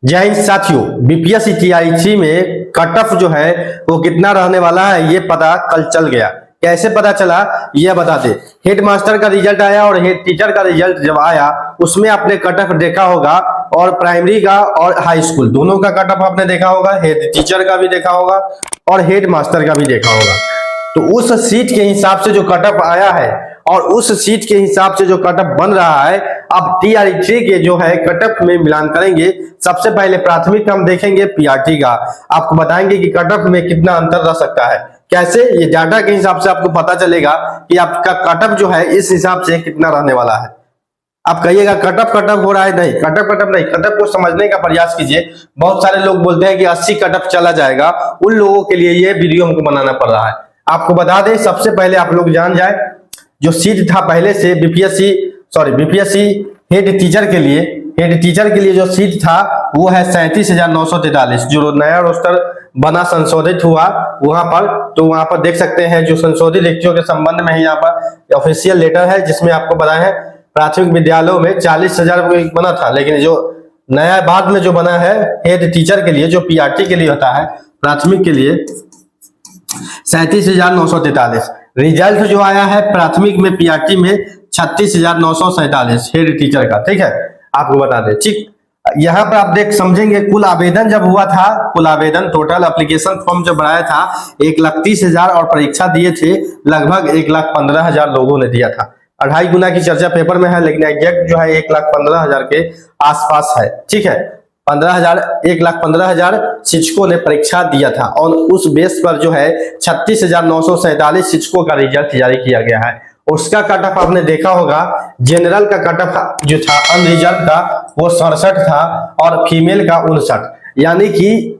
जय हिंद साथियों, BPSC TI में कट ऑफ जो है वो कितना रहने वाला है ये पता कल चल गया। कैसे पता चला ये बता दे। हेड मास्टर का रिजल्ट आया और हेड टीचर का रिजल्ट जब आया उसमें आपने कट ऑफ देखा होगा, और प्राइमरी का और हाई स्कूल दोनों का कट ऑफ आपने देखा होगा, हेड टीचर का भी देखा होगा और हेड मास्टर का भी देखा होगा। तो उस सीट के हिसाब से जो कट ऑफ आया है और उस सीट के हिसाब से जो कट ऑफ बन रहा है, अब टीआई के जो है कट ऑफ में मिलान करेंगे। सबसे पहले प्राथमिक हम देखेंगे पीआरटी का, आपको बताएंगे कि कट ऑफ में कितना अंतर रह सकता है। कैसे, ये डाटा के हिसाब से आपको पता चलेगा कि आपका कट ऑफ जो है इस हिसाब से कितना रहने वाला है। आप कहिएगा कट ऑफ हो रहा है, नहीं कट ऑफ नहीं, कट ऑफ को समझने का प्रयास कीजिए। बहुत सारे लोग बोलते हैं कि 80 कट ऑफ चला जाएगा, उन लोगों के लिए ये वीडियो हमको बनाना पड़ रहा है। आपको बता दें, सबसे पहले आप लोग जान जाए जो सीट था पहले से बीपीएससी हेड टीचर के लिए जो सीट था वो है 37,943। जो नया रोस्टर बना संशोधित हुआ वहां पर, तो वहां पर देख सकते हैं जो संशोधित रिक्तियों के संबंध में यहाँ पर ऑफिशियल लेटर है जिसमें आपको बताया है प्राथमिक विद्यालयों में 40,000 बना था, लेकिन जो नया बाद में जो बना है हेड टीचर के लिए जो पीआरटी के लिए होता है प्राथमिक के लिए 37,943। रिजल्ट जो आया है प्राथमिक में पीआरटी में 36,947 हेड टीचर का, ठीक है, आपको बता दें। ठीक, यहाँ पर आप देख समझेंगे कुल आवेदन जब हुआ था, कुल आवेदन टोटल एप्लीकेशन फॉर्म जब बनाया था 1,30,000 और परीक्षा दिए थे लगभग 1,15,000 लोगों ने दिया था। 2.5 गुना की चर्चा पेपर में है, लेकिन एग्जैक्ट जो है 1,15,000 के आसपास है। ठीक है, 1,15,000 शिक्षकों ने परीक्षा दिया था और उस बेस पर जो है 36,947 शिक्षकों का रिजल्ट जारी किया गया है। उसका कट ऑफ आपने देखा होगा, जनरल का कट ऑफ जो था अनरिजर्व का वो 67 था और फीमेल का 59, यानी कि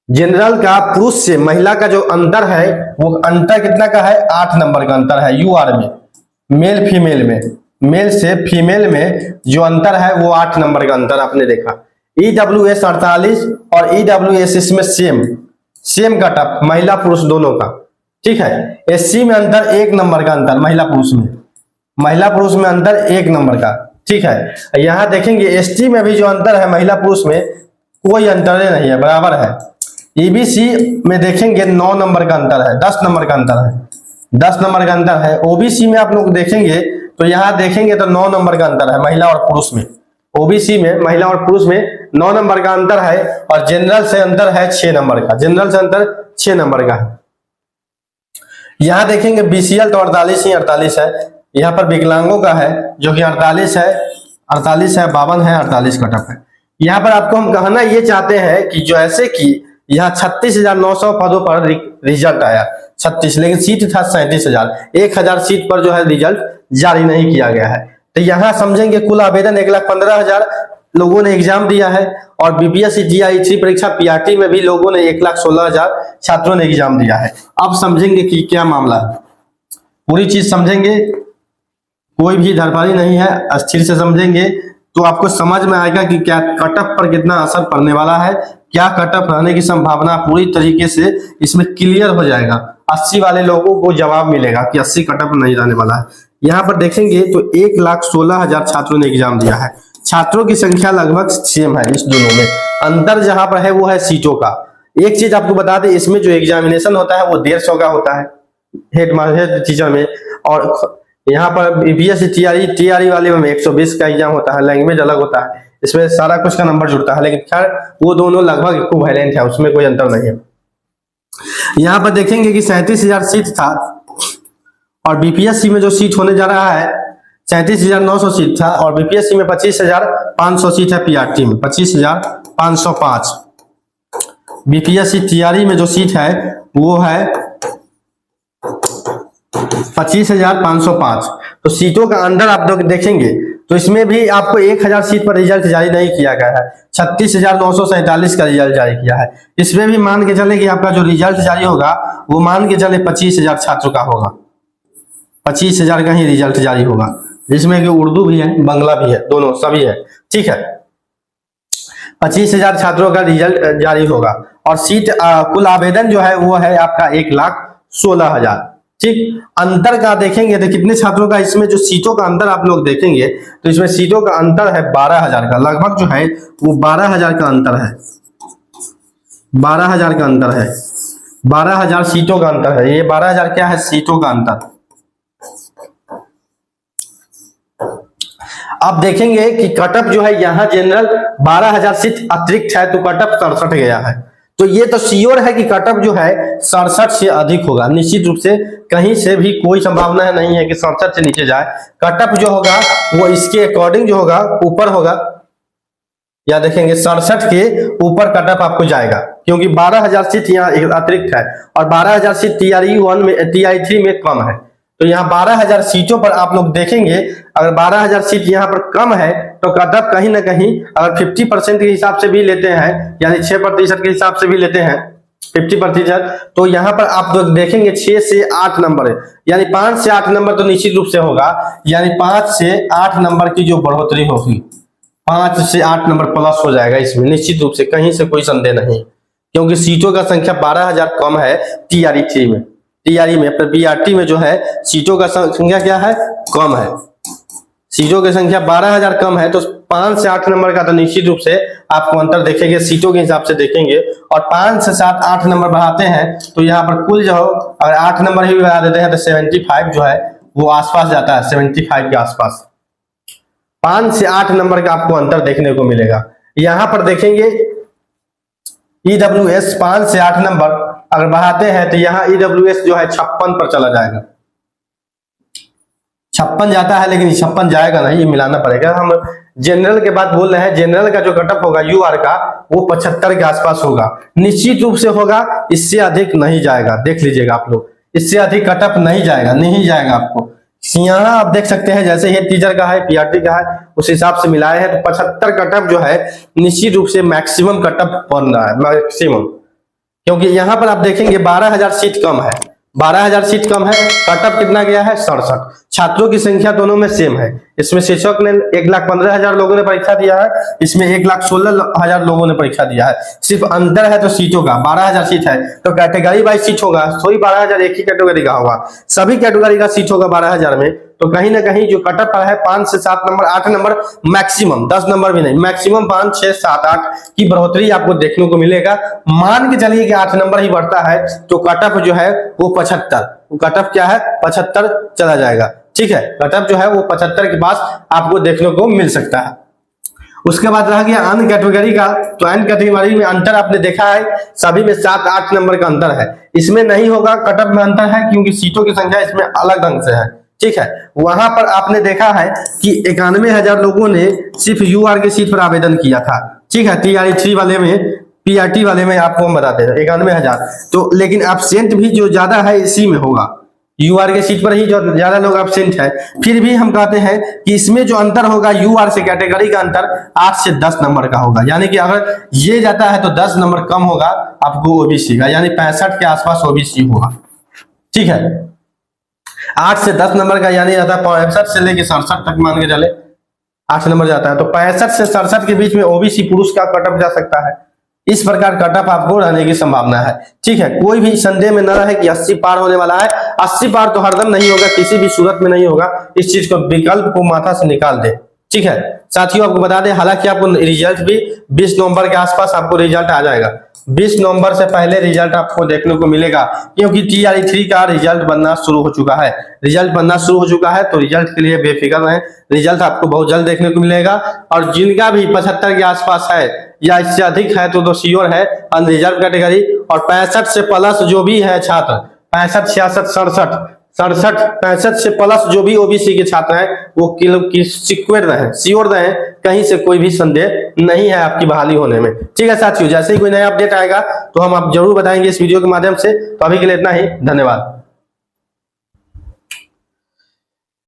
जनरल का पुरुष से महिला का जो अंतर है वो अंतर कितना का है, 8 नंबर का अंतर है यूआर में, मेल फीमेल में, मेल से फीमेल में जो अंतर है वो 8 नंबर का अंतर आपने देखा। ईडब्ल्यूएस 48 और ईडब्ल्यूएस इसमें सेम कट ऑफ महिला पुरुष दोनों का, ठीक है। एससी में अंतर 1 नंबर का अंतर, महिला पुरुष में अंतर 1 नंबर का, ठीक है। यहां देखेंगे एसटी में भी जो अंतर है महिला पुरुष में कोई अंतर नहीं है, बराबर है। ईबीसी में देखेंगे 9 नंबर का अंतर है, 10 नंबर का अंतर है, 10 नंबर का अंतर है। ओबीसी में आप लोग देखेंगे तो यहां देखेंगे तो 9 नंबर का अंतर है महिला और पुरुष में, ओबीसी में महिला और पुरुष में 9 नंबर का अंतर है और जनरल से अंतर है 6 नंबर का, जनरल से अंतर 6 नंबर का है। यहां देखेंगे बीसीएल तो 48 ही 48 है, यहाँ पर विकलांगों का है जो कि 48 है, 52 है, 48 कट ऑफ है। यहाँ पर आपको हम कहना ये चाहते हैं कि जो ऐसे कि यहाँ 36,900 पदों पर रिजल्ट आया 36, लेकिन सीट था 37,000, 1,000 सीट पर जो है रिजल्ट जारी नहीं किया गया है। तो यहाँ समझेंगे कुल आवेदन 1,15,000 लोगों ने एग्जाम दिया है और बीपीएससी टीआई परीक्षा पीआरटी में भी लोगों ने 1,16,000 छात्रों ने एग्जाम दिया है। अब समझेंगे कि क्या मामला है, पूरी चीज समझेंगे, कोई भी धड़पड़ी नहीं है, अस्थिर से समझेंगे तो आपको समझ में आएगा कि क्या कट ऑफ पर कितना असर पड़ने वाला है, क्या कट ऑफ रहने की संभावना पूरी तरीके से इसमें क्लियर हो जाएगा। 80 वाले लोगों को जवाब मिलेगा कि 80 कट ऑफ नहीं रहने वाला है। यहाँ पर देखेंगे तो 1,16,000 छात्रों ने एग्जाम दिया है, छात्रों की संख्या लगभग सेम है इस दोनों में, अंतर जहां पर है वो है सीटों का। एक चीज आपको बता दें, इसमें जो एग्जामिनेशन होता है वो 150 का होता है हेड टीचर में, और यहाँ पर बीपीएससी टीआरई वाले में 120 का एग्जाम होता है, लैंग्वेज अलग होता है, इसमें सारा कुछ का नंबर जुड़ता है, लेकिन खैर वो दोनों लगभग इक्विवेलेंट है, उसमें कोई अंतर नहीं है। यहाँ पर देखेंगे कि 37,000 सीट था और बीपीएससी में जो सीट होने जा रहा है 37,900 सीट था और बीपीएससी में 25,500 सीट है, पीआरटी में 25,505। बीपीएससी टीआरई में जो सीट है वो है 25,505। तो सीटों का अंदर आप लोग देखेंगे तो इसमें भी आपको 1,000 सीट पर रिजल्ट जारी नहीं किया गया है, 36,947 का रिजल्ट जारी किया है। इसमें भी मान के चले कि आपका जो रिजल्ट जारी होगा वो मान के चले 25,000 छात्रों का होगा, 25,000 का ही रिजल्ट जारी होगा, जिसमें कि उर्दू भी है बांग्ला भी है, दोनों सभी है, ठीक है। 25,000 छात्रों का रिजल्ट जारी होगा और सीट कुल आवेदन जो है वो है आपका 1,16,000, ठीक, अंतर का देखेंगे तो कितने छात्रों का इसमें जो सीटों का अंतर आप लोग देखेंगे तो इसमें सीटों का अंतर है 12,000 का, लगभग जो है वो 12,000 का अंतर है, 12,000 का अंतर है, 12,000 सीटों का अंतर है। ये 12,000 क्या है? सीटों का अंतर। अब देखेंगे कि कटअप जो है यहाँ जनरल 12,000 सीट अतिरिक्त है तो कटअप 67 गया है, तो ये तो श्योर है कि कटअप जो है 67 से अधिक होगा, निश्चित रूप से कहीं से भी कोई संभावना नहीं है कि 67 से नीचे जाए। कटअप जो होगा वो इसके अकॉर्डिंग जो होगा ऊपर होगा, या देखेंगे 67 के ऊपर कटअप आपको जाएगा, क्योंकि 12,000 सीट यहाँ अतिरिक्त है और 12,000 सीट TRE1 में TRE3 में कम है, तो यहाँ 12,000 सीटों पर आप लोग देखेंगे अगर 12,000 सीट यहाँ पर कम है तो कटअप कहीं ना कहीं अगर 50% के हिसाब से भी लेते हैं, यानी 6% के हिसाब से भी लेते हैं 50%, तो यहाँ पर आप लोग देखेंगे 6 से 8 नंबर है, यानी 5 से 8 नंबर तो निश्चित रूप से होगा, यानी 5 से 8 नंबर की जो बढ़ोतरी होगी 5 से 8 नंबर प्लस हो जाएगा इसमें, निश्चित रूप से कहीं से कोई संदेह नहीं, क्योंकि सीटों का संख्या 12,000 कम है TRE3 में, TRE में पर BRT में जो है सीटों का संख्या क्या है? कम है, सीटों की संख्या 12,000 कम है, तो 5 से 8 नंबर का तो निश्चित रूप से आपको अंतर देखेंगे, सीटों के हिसाब से देखेंगे, और 5 से 7 8 नंबर बढ़ाते हैं तो यहाँ पर कुल जो अगर 8 नंबर भी बढ़ा देते हैं तो 75 जो है वो आसपास जाता है, 75 के आसपास 5 से 8 नंबर का आपको अंतर देखने को मिलेगा। यहाँ पर देखेंगे EWS 5 से 8 नंबर अगर बढ़ाते हैं तो यहाँ EWS जो है 56 पर चला जाएगा, 56 जाता है, लेकिन 56 जाएगा नहीं, ये मिलाना पड़ेगा। हम जनरल के बात बोल रहे हैं, जनरल का जो कटअप होगा UR का वो 75 के आसपास होगा, निश्चित रूप से होगा, इससे अधिक नहीं जाएगा, देख लीजिएगा आप लोग, इससे अधिक कटअप नहीं जाएगा, नहीं जाएगा आपको। यहाँ आप देख सकते हैं जैसे ये टीचर का है PRT का है उस हिसाब से मिलाए हैं तो 75 कटअप जो है निश्चित रूप से मैक्सिमम कटअप बन रहा है, मैक्सिमम, क्योंकि यहाँ पर आप देखेंगे 12,000 सीट कम है, 12,000 सीट कम है, कटअप कितना गया है? 67। छात्रों की संख्या दोनों में सेम है, इसमें शिक्षक ने 1,15,000 लोगों ने परीक्षा दिया है, इसमें 1,16,000 लोगों ने परीक्षा दिया है, सिर्फ अंतर है तो सीटों का, 12,000 सीट है तो कैटेगरी वाइज सीट होगा, कोई 12,000 एक ही कैटेगरी का होगा, सभी कैटेगरी का सीट होगा 12,000 में, तो कहीं ना कहीं जो कटअप है 5 से 7 नंबर 8 नंबर मैक्सिमम, 10 नंबर भी नहीं, मैक्सिमम 5 6 7 8 की बढ़ोतरी आपको देखने को मिलेगा। मान के चलिए कि 8 नंबर ही बढ़ता है तो कटअप जो है वो 75, कटअप क्या है? 75 चला जाएगा, ठीक है, कटअप जो है वो 75 के पास आपको देखने को मिल सकता है। उसके बाद रह गया अन्य कैटेगरी का, तो अन्य कैटेगरी में अंतर आपने देखा है सभी में 7 8 नंबर का अंतर है, इसमें नहीं होगा, कटअप में अंतर है क्योंकि सीटों की संख्या इसमें अलग ढंग से है, ठीक है। वहां पर आपने देखा है कि 91,000 लोगों ने सिर्फ UR की सीट पर आवेदन किया था, ठीक है, TRE3 वाले में, PRT वाले में आपको हम बताते हैं 91,000, तो लेकिन एब्सेंट भी जो ज्यादा है इसी में होगा, UR के सीट पर ही जो ज्यादा लोग एब्सेंट है। फिर भी हम कहते हैं कि इसमें जो अंतर होगा UR से कैटेगरी का अंतर 8 से 10 नंबर का होगा, यानी कि अगर ये जाता है तो 10 नंबर कम होगा आपको OBC का, यानी 65 के आसपास OBC होगा, ठीक है। 8 से 10 नंबर का यानी जाता है 65 से लेके 67 तक, मान के चले 8 नंबर जाता है, तो 65 से 67 के बीच में OBC पुरुष का कटअप जा सकता है, इस प्रकार कटअप आपको रहने की संभावना है, ठीक है। कोई भी संदेह में न रहे कि 80 पार होने वाला है, 80 पार तो हरदम नहीं होगा, किसी भी सूरत में नहीं होगा, इस चीज को विकल्प को माथा से निकाल दे, ठीक है। साथियों आपको बता दें हालांकि आपको रिजल्ट भी 20 नवंबर के आसपास आपको रिजल्ट आ जाएगा, 20 नवंबर से पहले रिजल्ट आपको देखने को मिलेगा, क्योंकि TRE3 का रिजल्ट बनना शुरू हो चुका है, रिजल्ट बनना शुरू हो चुका है, तो रिजल्ट के लिए बेफिक्र रहें, रिजल्ट आपको बहुत जल्द देखने को मिलेगा। और जिनका भी 75 के आसपास है या इससे अधिक है तो श्योर है अनरिजर्व कैटेगरी, और 65 से प्लस जो भी है छात्र, 65 66 67 65 से प्लस जो भी OBC के छात्र हैं वो सिक्योर रहे, श्योर रहे, कहीं से कोई भी संदेह नहीं है आपकी बहाली होने में, ठीक है साथियों। जैसे ही कोई नया अपडेट आएगा तो हम आप जरूर बताएंगे इस वीडियो के माध्यम से, तो अभी के लिए इतना ही, धन्यवाद।